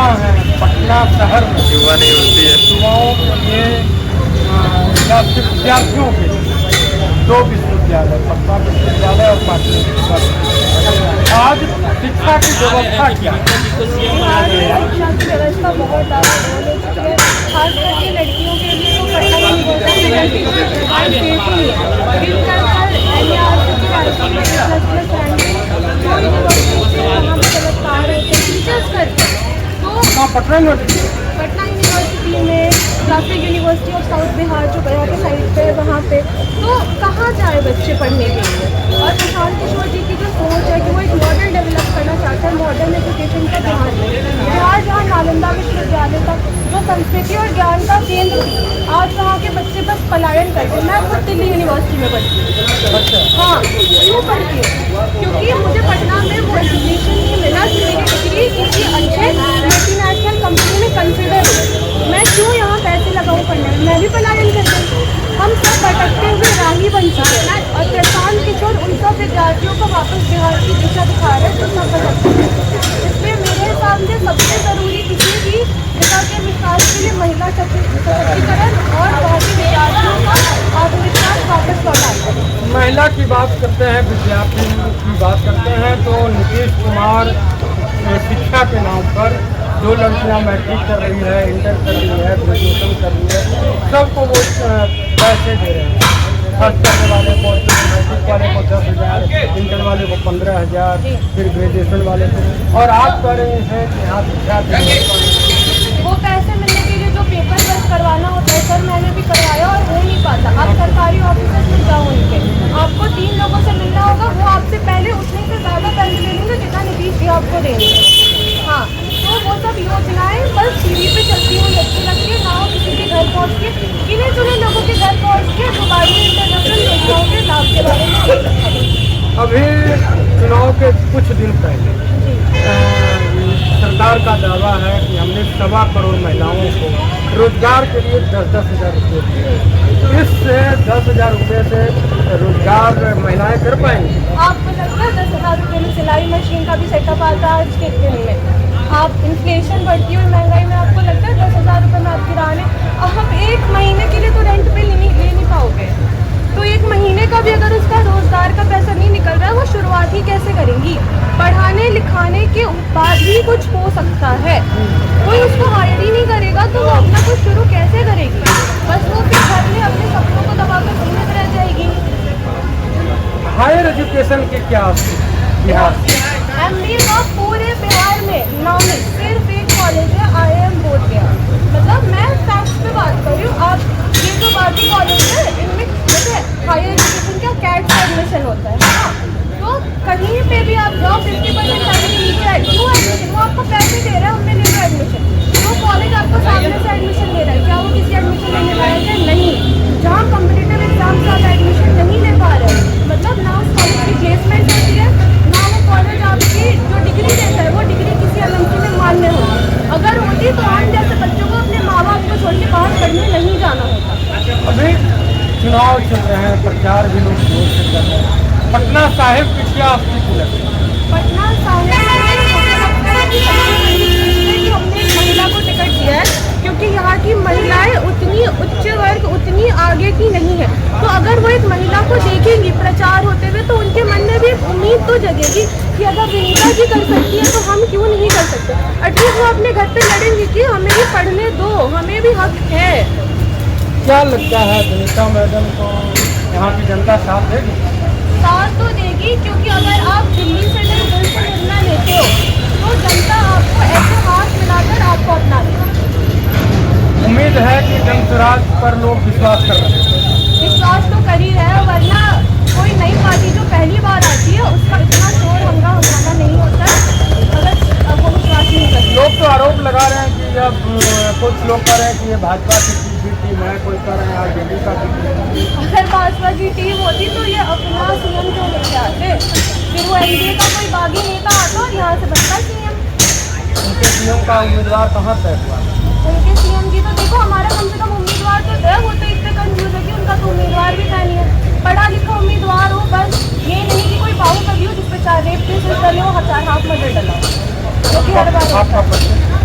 यहाँ है पटना शहर में युवा नहीं होती है। युवाओं के लिए या सिर्फ विद्यार्थियों के लिए दो विश्वविद्यालय, पटना विश्वविद्यालय और पाटली विश्वविद्यालय। आज शिक्षा की व्यवस्था क्या है? शिक्षा की व्यवस्था बहुत ज़्यादा हो चुकी है, खास करके लड़कियों के लिए तो पटना यूनिवर्सिटी पटना यूनिवर्सिटी में classic university of south Bihar जो गया के साइड पे है वहाँ पे, तो कहाँ जाए बच्चे पढ़ने के लिए। और प्रशांत किशोर जी की जो सोच है कि वो एक मॉडल डेवलप करना चाहते हैं, मॉडर्न एजुकेशन का ध्यान दें। बिहार जहाँ नालंदा विश्वविद्यालय तक जो संस्कृति और ज्ञान का केंद्र थी, आज वहाँ के बच्चे बस पलायन करते हैं। मैं खुद दिल्ली यूनिवर्सिटी में पढ़ती हूँ। हाँ, क्यों पढ़ती हूँ? क्योंकि मुझे पटना में वो एजुकेशन नहीं मिला कि मेरी डिग्री किसी अच्छे मल्टीनेशनल कंपनी में कंसिडर हो। मैं क्यों यहाँ पैसे लगाऊँ पढ़ने में? मैं भी पलायन कर रही हूँ। हम सब भटकते हुए राही बन चुके हैं और प्रशांत किशोर उन सब विद्यार्थियों को वापस बिहार की दिशा दिखा रहे हैं जो सब भटकते हैं। इसलिए मेरे हिसाब से सबसे ज़रूरी किसी भी जिला के विकास के लिए महिला सशक्तिकरण और वहाँ के विद्यार्थियों का आत्मविश्वास वापस लौटाना। महिला की बात करते हैं, विद्यार्थी की बात करते हैं तो नीतीश कुमार शिक्षा के नाम पर जो लड़कियां मैट्रिक कर रही है, इंटर कर रही है, ग्रेजुएशन कर रही है, सबको वो पैसे दे रहे हैं। फर्स्ट करने वाले को, मैट्रिक वाले को 10,000, इंटर वाले को 15,000, फिर ग्रेजुएशन वाले को। और आप कह रहे हैं कि यहाँ शिक्षा वो पैसे मिलने के लिए जो पेपर वर्क करवाना होता है, सर मैंने भी करवाया और हो नहीं पाता। आप सरकारी ऑफिसर में जाओ, उनके आपको 3 लोगों से मिलना होगा, वो आपसे पहले उतने से ज़्यादा पैसे ले लेंगे जितना नीतीश जी आपको देंगे। हाँ, तो वो सब योजनाएं बस टीवी पे चलती हुई अच्छी लगती है, ना हो किसी के घर पहुँच के, गिने चुने लोगों के घर पहुँच के दुबई इंटरनेशनल योजनाओं के लाभ के बारे में। अभी चुनाव के कुछ दिन पहले सरकार का दावा है कि हमने 1.25 करोड़ महिलाओं को रोजगार के लिए 10-10 हज़ार रुपये दिए। इससे 10,000 रुपये से रोजगार महिलाएं कर पाएंगी? आपको लगता है 10,000 रुपये में सिलाई मशीन का भी सेटअप आता है आज के दिन में? आप इन्फ्लेशन बढ़ती हुई महंगाई में आपको लगता है 10,000 रुपये में आप किराने, आप 1 महीने के लिए तो रेंट पे ले नहीं पाओगे। तो 1 महीने का भी अगर उसका रोजगार का पैसा नहीं निकल रहा है, वो शुरुआत ही कैसे करेंगी? पढ़ाने लिखाने के बाद ही कुछ हो सकता है। कोई उसको हायर ही नहीं करेगा तो वो अपना कुछ शुरू कैसे करेगी? बस वो फिर घर में अपने सपनों को दबाकर सीमित रह जाएगी। हायर एजुकेशन के क्या बिहार MBA का पूरे बिहार में नामी सिर्फ एक कॉलेज है, IIM बोर्ड गया। मतलब मैं फैक्ट पे बात कर रही हूँ। आप ये जो बाकी कॉलेज है इनमें हायर एजुकेशन का कैट का एडमिशन होता है ना, तो कहीं पे भी आप जाओ 50% नीचे है। क्यों एडमिशन? वो आपको पैसे दे रहा है, हमने ले लो एडमिशन। जो कॉलेज आपको सामने से एडमिशन ले रहा है, क्या वो किसी एडमिशन लेने लायक है? नहीं। जहाँ कॉम्पिटिटिव एग्जाम से आप एडमिशन नहीं ले पा रहे, मतलब ना उस कॉलेज की प्लेसमेंट होती है, ना वो कॉलेज आपकी जो डिग्री देता है वो डिग्री किसी MNC में मान्य होती। अगर होती तो हम जैसे बच्चों को अपने माँ बाप को छोड़ के बाहर पढ़ने नहीं जाना होता। अभी चुनाव चल रहे हैं, प्रचार भी लोग जोर से कर रहे हैं। पटना साहिब की क्या स्थिति है? पटना साहिब कि हमने महिला को टिकट दिया है क्योंकि यहाँ की महिलाएं उतनी उच्च वर्ग, उतनी आगे की नहीं है। तो अगर वो एक महिला को देखेंगी प्रचार होते हुए तो उनके मन में भी उम्मीद तो जगेगी कि अगर विनीता जी कर सकती है तो हम क्यों नहीं कर सकते। एटलीस्ट वो अपने घर पे लड़ेंगी कि हमें भी पढ़ने दो, हमें भी हक है। क्या लगता है विनीता मैडम को यहाँ की जनता साथ देगी? साथ तो देगी, क्योंकि अगर आप दिल्ली से निर्णय लेते हो तो जनता आपको ऐसे हाथ मिलाकर आपको अपना देगी। उम्मीद है कि जनसुराज पर लोग विश्वास कर रहे हैं। विश्वास तो कर ही रहे हैं, वरना कोई नई पार्टी जो पहली बार आती है उसका इतना शोर हंगामा नहीं होता अगर वो विश्वास नहीं करते। लोग तो आरोप लगा रहे हैं कि जब कुछ लोग कह रहे हैं कि ये भाजपा की टीम है, कोई कह रहे हैं RJD का टीम। अगर भाजपा की टीम होती तो ये अपना CM क्यों लेके आते? फिर वो NDA का कोई बागी नेता आता और यहाँ से बनता CM। उनके CM का उम्मीदवार कहाँ तय हुआ? उनके CM की तो देखो, हमारा कम से कम उम्मीदवार तो है, वो तो इतने कंफ्यूज है कि उनका तो उम्मीदवार भी था नहीं है। पढ़ा लिखा उम्मीदवार हो, बस ये नहीं कि कोई बाहुबली हो जिस पे 4 रेप केसेस डले हो, 4 हाफ मर्डर डला हो, जो कि हर बार होता है।